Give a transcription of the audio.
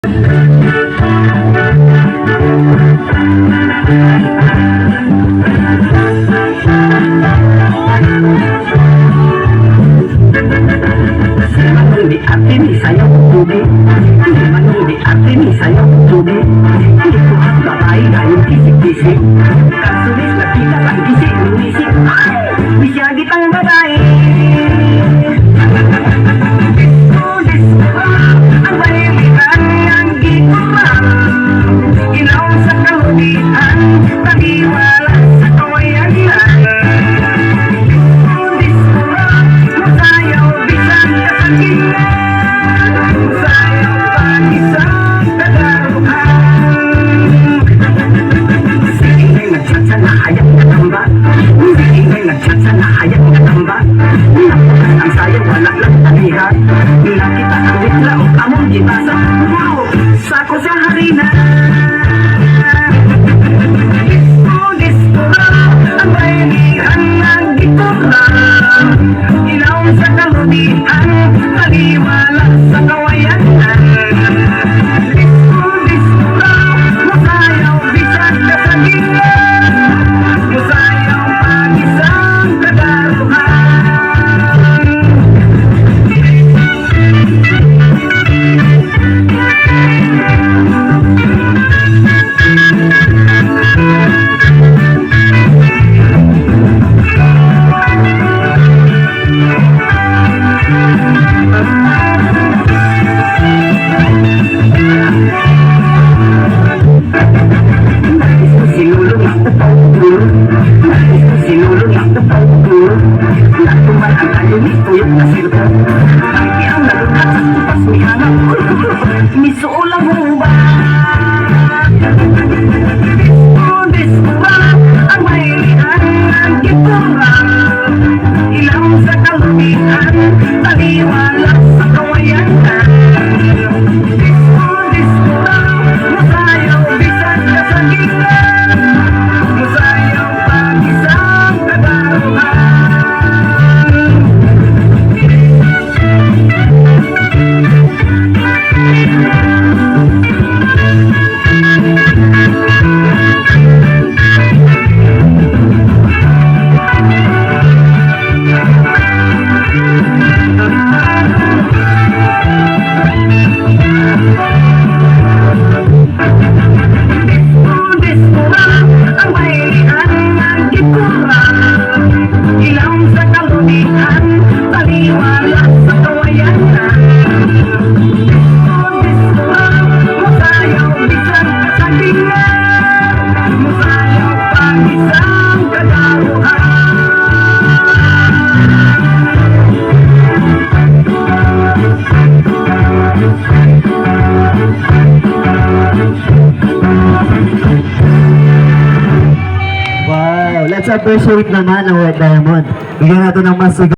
Di ate ni sayo tubig, hindi manong di ate ni sayo tubig. Hindi ko ang babae ngayon kisik-kisik, kasulis na kita ang isik-isik. Bisyagit ang babae. Disco, ang bayilitan ng gikuman, ilaw sa kaludihan, tagiwala sa kawayan lang. Nakita ang witla o among gibasa, wow, sako sa harina. Disco, ang bayanihan ng gitula, ilaw sa kaludihan, taliwala sa kawayanan. Disco, masayaw, bisag ka sa gila, masayaw pag-isang kadaruhan. Misuulang humba. Disco, ang bayilihan ng gitula, ilaw sa kaludihan, taliwala sa kawayanan. Disco, masayaw, bisag ka sa gila, masayaw pag-isang kadaruhan. Let's appreciate naman ang White Diamond. Bigyan natin ng mas